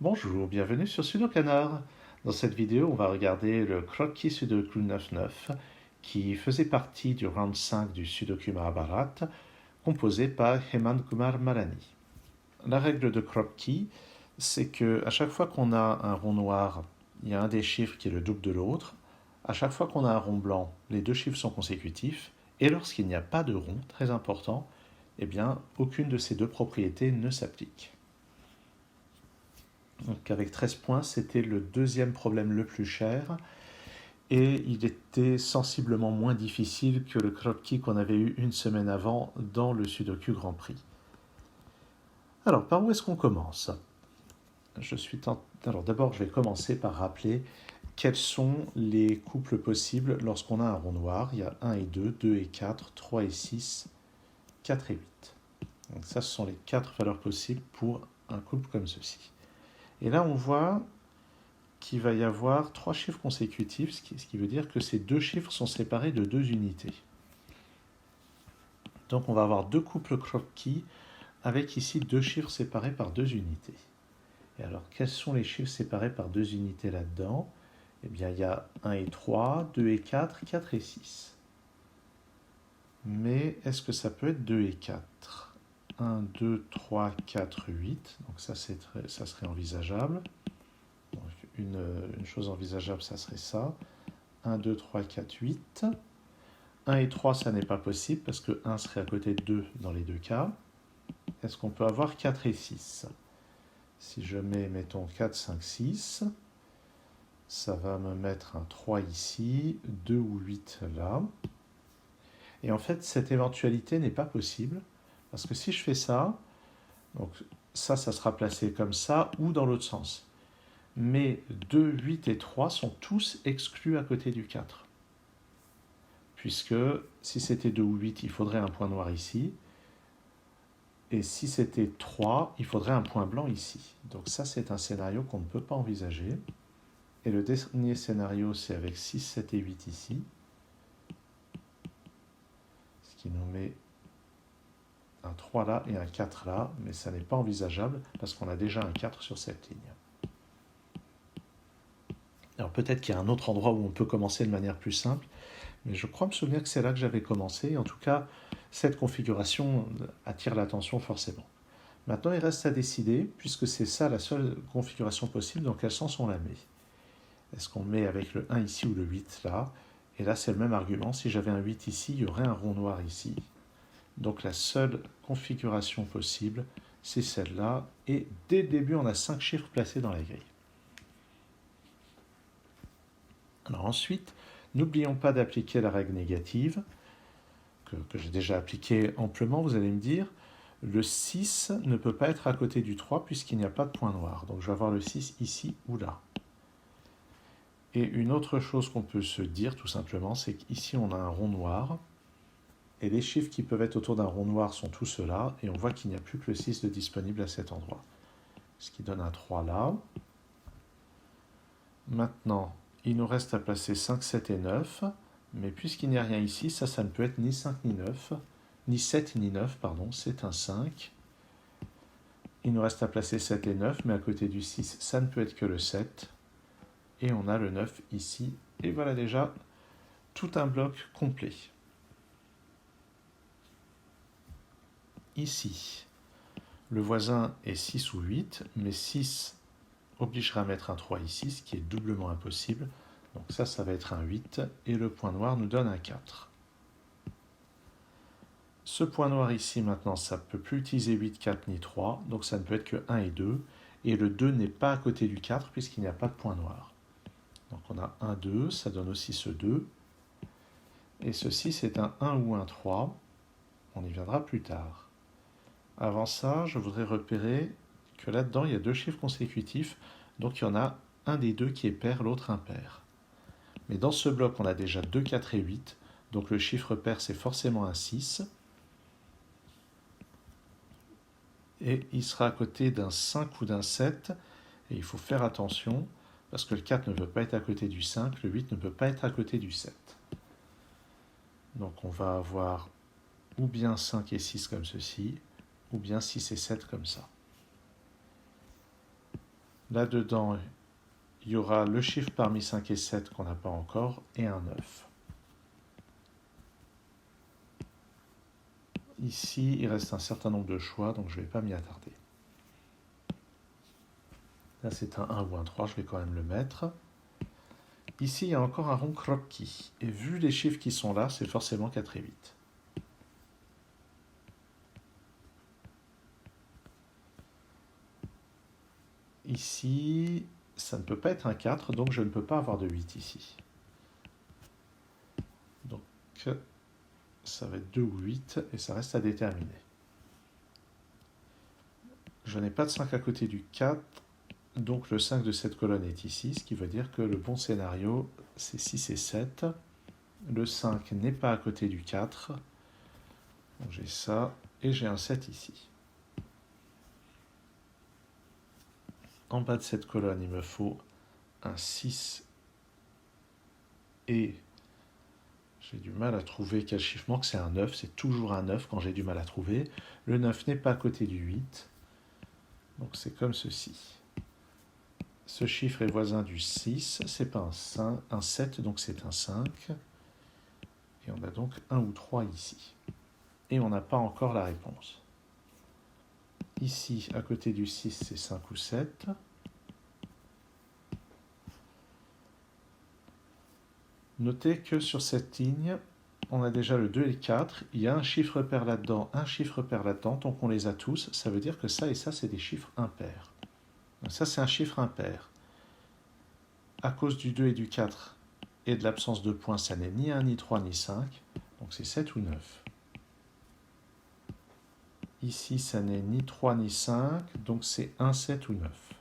Bonjour, bienvenue sur Sudokanar. Dans cette vidéo, on va regarder le Crocky Sudoku 99 qui faisait partie du round 5 du Sudoku Mahabharat, composé par Hemant Kumar Malani. La règle de Crocky, c'est que à chaque fois qu'on a un rond noir, il y a un des chiffres qui est le double de l'autre. À chaque fois qu'on a un rond blanc, les deux chiffres sont consécutifs. Et lorsqu'il n'y a pas de rond, très important, eh bien, aucune de ces deux propriétés ne s'applique. Donc avec 13 points, c'était le deuxième problème le plus cher et il était sensiblement moins difficile que le Kropki qu'on avait eu une semaine avant dans le Sudoku Grand Prix. Alors, par où est-ce qu'on commence? Alors d'abord, je vais commencer par rappeler quels sont les couples possibles lorsqu'on a un rond noir. Il y a 1 et 2, 2 et 4, 3 et 6, 4 et 8. Donc ça, ce sont les 4 valeurs possibles pour un couple comme ceci. Et là, on voit qu'il va y avoir 3 chiffres consécutifs, ce qui veut dire que ces deux chiffres sont séparés de 2 unités. Donc on va avoir deux couples Kropki avec ici 2 chiffres séparés par 2 unités. Et alors, quels sont les chiffres séparés par 2 unités là-dedans? Eh bien, il y a 1 et 3, 2 et 4, 4 et 6. Mais est-ce que ça peut être 2 et 4? 1, 2, 3, 4, 8. Donc ça serait envisageable. Donc une chose envisageable, ça serait ça. 1, 2, 3, 4, 8. 1 et 3, ça n'est pas possible parce que 1 serait à côté de 2 dans les deux cas. Est-ce qu'on peut avoir 4 et 6? Si je mets, mettons, 4, 5, 6, ça va me mettre un 3 ici, 2 ou 8 là. Et en fait, cette éventualité n'est pas possible parce que si je fais ça, donc ça sera placé comme ça ou dans l'autre sens. Mais 2, 8 et 3 sont tous exclus à côté du 4. Puisque si c'était 2 ou 8, il faudrait un point noir ici. Et si c'était 3, il faudrait un point blanc ici. Donc ça, c'est un scénario qu'on ne peut pas envisager. Et le dernier scénario, c'est avec 6, 7 et 8 ici. Ce qui nous met un 3 là et un 4 là. Mais ça n'est pas envisageable parce qu'on a déjà un 4 sur cette ligne. Alors peut-être qu'il y a un autre endroit où on peut commencer de manière plus simple. Mais je crois me souvenir que c'est là que j'avais commencé. En tout cas, cette configuration attire l'attention forcément. Maintenant, il reste à décider, puisque c'est ça la seule configuration possible, dans quel sens on la met. Est-ce qu'on met avec le 1 ici ou le 8 là? Et là, c'est le même argument. Si j'avais un 8 ici, il y aurait un rond noir ici. Donc la seule configuration possible, c'est celle-là. Et dès le début, on a 5 chiffres placés dans la grille. Alors ensuite, n'oublions pas d'appliquer la règle négative, que j'ai déjà appliquée amplement, vous allez me dire. Le 6 ne peut pas être à côté du 3 puisqu'il n'y a pas de point noir. Donc je vais avoir le 6 ici ou là. Et une autre chose qu'on peut se dire tout simplement, c'est qu'ici on a un rond noir. Et les chiffres qui peuvent être autour d'un rond noir sont tous ceux-là. Et on voit qu'il n'y a plus que le 6 de disponible à cet endroit. Ce qui donne un 3 là. Maintenant, il nous reste à placer 5, 7 et 9. Mais puisqu'il n'y a rien ici, ça ne peut être ni 5 ni 9. Ni 7 ni 9, pardon, c'est un 5. Il nous reste à placer 7 et 9, mais à côté du 6, ça ne peut être que le 7. Et on a le 9 ici. Et voilà déjà tout un bloc complet. Ici, le voisin est 6 ou 8, mais 6 obligera à mettre un 3 ici, ce qui est doublement impossible. Donc ça va être un 8, et le point noir nous donne un 4. Ce point noir ici, maintenant, ça ne peut plus utiliser 8, 4 ni 3, donc ça ne peut être que 1 et 2, et le 2 n'est pas à côté du 4 puisqu'il n'y a pas de point noir. Donc on a 1, 2, ça donne aussi ce 2, et ceci c'est un 1 ou un 3, on y viendra plus tard. Avant ça, je voudrais repérer que là-dedans, il y a deux chiffres consécutifs, donc il y en a un des deux qui est pair, l'autre impair. Mais dans ce bloc, on a déjà 2, 4 et 8, donc le chiffre pair, c'est forcément un 6. Et il sera à côté d'un 5 ou d'un 7, et il faut faire attention, parce que le 4 ne peut pas être à côté du 5, le 8 ne peut pas être à côté du 7. Donc on va avoir ou bien 5 et 6 comme ceci, ou bien 6 et 7 comme ça. Là-dedans, il y aura le chiffre parmi 5 et 7 qu'on n'a pas encore, et un 9. Ici, il reste un certain nombre de choix, donc je ne vais pas m'y attarder. Là, c'est un 1 ou un 3, je vais quand même le mettre. Ici, il y a encore un rond croquis. Et vu les chiffres qui sont là, c'est forcément 4 et 8. Ici, ça ne peut pas être un 4, donc je ne peux pas avoir de 8 ici. Donc, ça va être 2 ou 8, et ça reste à déterminer. Je n'ai pas de 5 à côté du 4, donc le 5 de cette colonne est ici, ce qui veut dire que le bon scénario, c'est 6 et 7. Le 5 n'est pas à côté du 4. Donc j'ai ça, et j'ai un 7 ici. En bas de cette colonne, il me faut un 6 et j'ai du mal à trouver quel chiffre manque, c'est un 9, c'est toujours un 9 quand j'ai du mal à trouver. Le 9 n'est pas à côté du 8, donc c'est comme ceci. Ce chiffre est voisin du 6, c'est pas un 7, donc c'est un 5. Et on a donc 1 ou 3 ici. Et on n'a pas encore la réponse. Ici, à côté du 6, c'est 5 ou 7. Notez que sur cette ligne, on a déjà le 2 et le 4. Il y a un chiffre pair là-dedans, un chiffre pair là-dedans. Donc on les a tous. Ça veut dire que ça et ça, c'est des chiffres impairs. Donc ça, c'est un chiffre impair. À cause du 2 et du 4 et de l'absence de points, ça n'est ni 1, ni 3, ni 5. Donc c'est 7 ou 9. Ici, ça n'est ni 3 ni 5, donc c'est 1, 7 ou 9.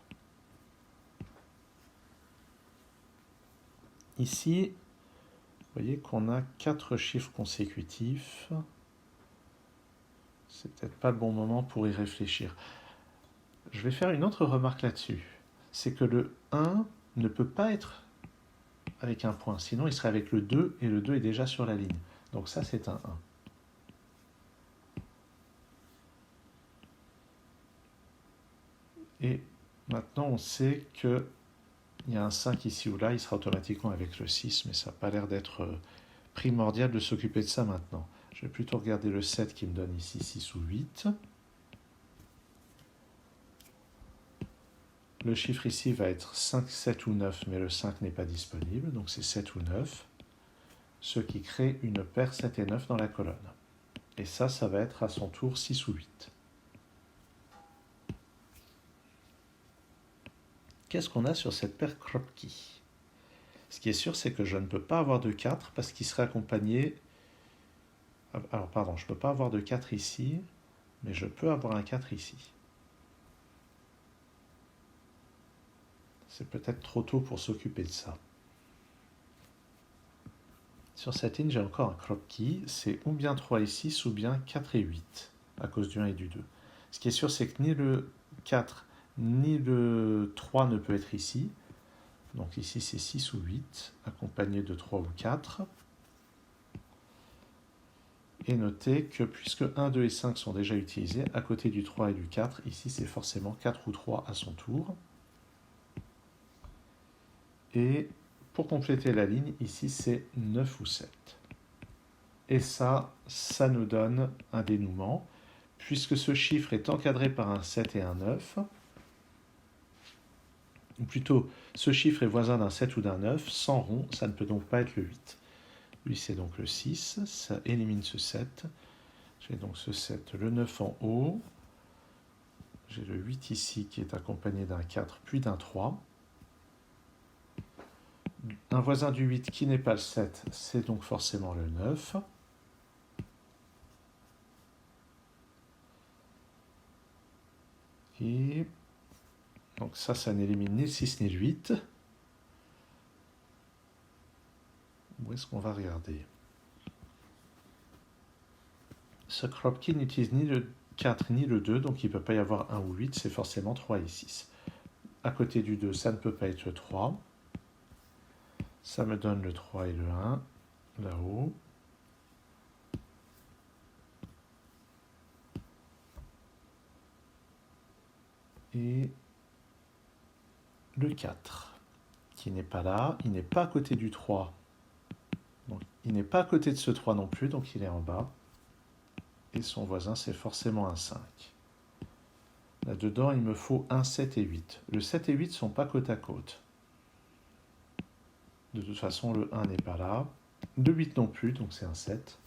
Ici, vous voyez qu'on a 4 chiffres consécutifs. C'est peut-être pas le bon moment pour y réfléchir. Je vais faire une autre remarque là-dessus. C'est que le 1 ne peut pas être avec un point, sinon il serait avec le 2, et le 2 est déjà sur la ligne. Donc ça, c'est un 1. Et maintenant, on sait qu'il y a un 5 ici ou là, il sera automatiquement avec le 6, mais ça n'a pas l'air d'être primordial de s'occuper de ça maintenant. Je vais plutôt regarder le 7 qui me donne ici 6 ou 8. Le chiffre ici va être 5, 7 ou 9, mais le 5 n'est pas disponible, donc c'est 7 ou 9, ce qui crée une paire 7 et 9 dans la colonne. Et ça va être à son tour 6 ou 8. Qu'est-ce qu'on a sur cette paire Kropki? Ce qui est sûr, c'est que je ne peux pas avoir de 4 parce qu'il serait accompagné... Alors, pardon, je ne peux pas avoir de 4 ici, mais je peux avoir un 4 ici. C'est peut-être trop tôt pour s'occuper de ça. Sur cette ligne, j'ai encore un Kropki. C'est ou bien 3 et 6, ou bien 4 et 8, à cause du 1 et du 2. Ce qui est sûr, c'est que ni le 4 ni le 3 ne peut être ici. Donc ici, c'est 6 ou 8, accompagné de 3 ou 4. Et notez que puisque 1, 2 et 5 sont déjà utilisés, à côté du 3 et du 4, ici, c'est forcément 4 ou 3 à son tour. Et pour compléter la ligne, ici, c'est 9 ou 7. Et ça nous donne un dénouement, puisque ce chiffre est encadré par un 7 et un 9. Ou plutôt, ce chiffre est voisin d'un 7 ou d'un 9, sans rond, ça ne peut donc pas être le 8. Lui, c'est donc le 6, ça élimine ce 7. J'ai donc ce 7, le 9 en haut. J'ai le 8 ici qui est accompagné d'un 4 puis d'un 3. Un voisin du 8 qui n'est pas le 7, c'est donc forcément le 9. Et donc ça n'élimine ni le 6 ni le 8. Où est-ce qu'on va regarder? Ce Kropki n'utilise ni le 4 ni le 2, donc il ne peut pas y avoir 1 ou 8, c'est forcément 3 et 6. À côté du 2, ça ne peut pas être le 3. Ça me donne le 3 et le 1, là-haut. Et le 4, qui n'est pas là, il n'est pas à côté du 3. Donc, il n'est pas à côté de ce 3 non plus, donc il est en bas. Et son voisin, c'est forcément un 5. Là-dedans, il me faut un 7 et 8. Le 7 et 8 ne sont pas côte à côte. De toute façon, le 1 n'est pas là. Le 8 non plus, donc c'est un 7.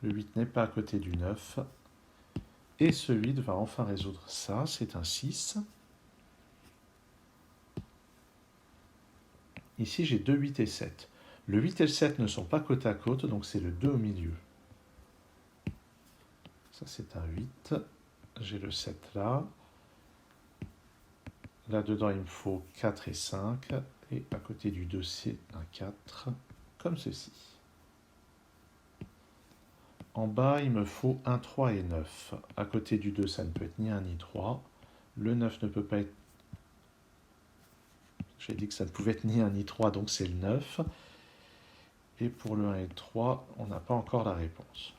Le 8 n'est pas à côté du 9. Et ce 8 va enfin résoudre ça, c'est un 6. Ici, j'ai 2, 8 et 7. Le 8 et le 7 ne sont pas côte à côte, donc c'est le 2 au milieu. Ça, c'est un 8. J'ai le 7 là. Là-dedans, il me faut 4 et 5. Et à côté du 2, c'est un 4, comme ceci. En bas, il me faut un 3 et 9. À côté du 2, ça ne peut être ni 1 ni 3. Le 9 ne peut pas être... J'ai dit que ça ne pouvait être ni 1 ni 3, donc c'est le 9. Et pour le 1 et le 3, on n'a pas encore la réponse.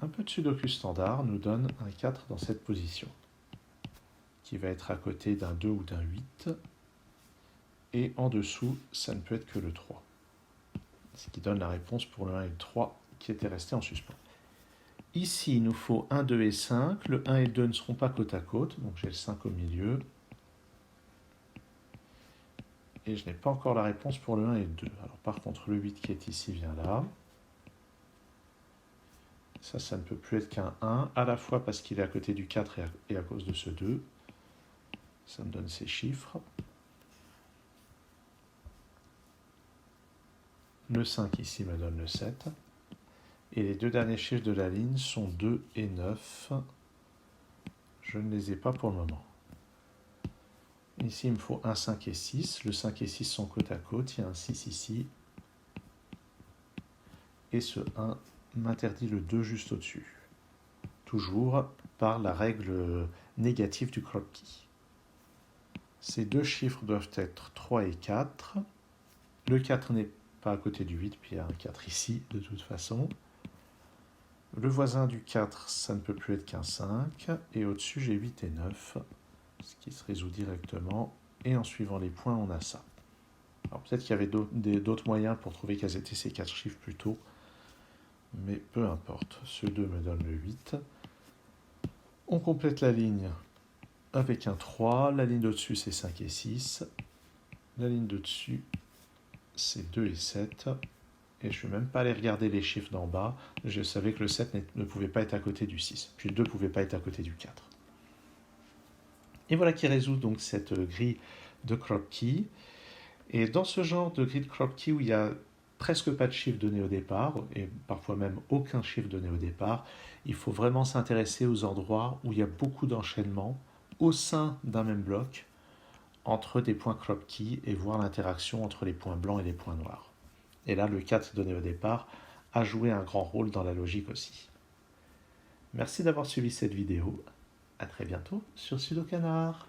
Un peu de sudoku standard nous donne un 4 dans cette position, qui va être à côté d'un 2 ou d'un 8. Et en dessous, ça ne peut être que le 3. Ce qui donne la réponse pour le 1 et le 3 qui étaient restés en suspens. Ici, il nous faut 1, 2 et 5. Le 1 et le 2 ne seront pas côte à côte, donc j'ai le 5 au milieu. Et je n'ai pas encore la réponse pour le 1 et le 2. Alors par contre, le 8 qui est ici vient là. Ça ne peut plus être qu'un 1, à la fois parce qu'il est à côté du 4 et à cause de ce 2. Ça me donne ces chiffres. Le 5 ici me donne le 7. Et les deux derniers chiffres de la ligne sont 2 et 9. Je ne les ai pas pour le moment. Ici, il me faut un 5 et 6. Le 5 et 6 sont côte à côte. Il y a un 6 ici. Et ce 1 m'interdit le 2 juste au-dessus. Toujours par la règle négative du Kropki. Ces deux chiffres doivent être 3 et 4. Le 4 n'est pas à côté du 8, puis il y a un 4 ici de toute façon. Le voisin du 4, ça ne peut plus être qu'un 5. Et au-dessus, j'ai 8 et 9, ce qui se résout directement. Et en suivant les points, on a ça. Alors peut-être qu'il y avait d'autres moyens pour trouver quels étaient ces 4 chiffres plus tôt. Mais peu importe. Ce 2 me donne le 8. On complète la ligne avec un 3. La ligne d'au-dessus, c'est 5 et 6. La ligne d'au-dessus, c'est 2 et 7. Et je ne vais même pas aller regarder les chiffres d'en bas. Je savais que le 7 ne pouvait pas être à côté du 6. Puis le 2 ne pouvait pas être à côté du 4. Et voilà qui résout donc cette grille de Kropki. Et dans ce genre de grille de Kropki où il n'y a presque pas de chiffre donné au départ, et parfois même aucun chiffre donné au départ, il faut vraiment s'intéresser aux endroits où il y a beaucoup d'enchaînements au sein d'un même bloc entre des points Kropki et voir l'interaction entre les points blancs et les points noirs. Et là, le 4 donné au départ a joué un grand rôle dans la logique aussi. Merci d'avoir suivi cette vidéo. À très bientôt sur Sudocanard.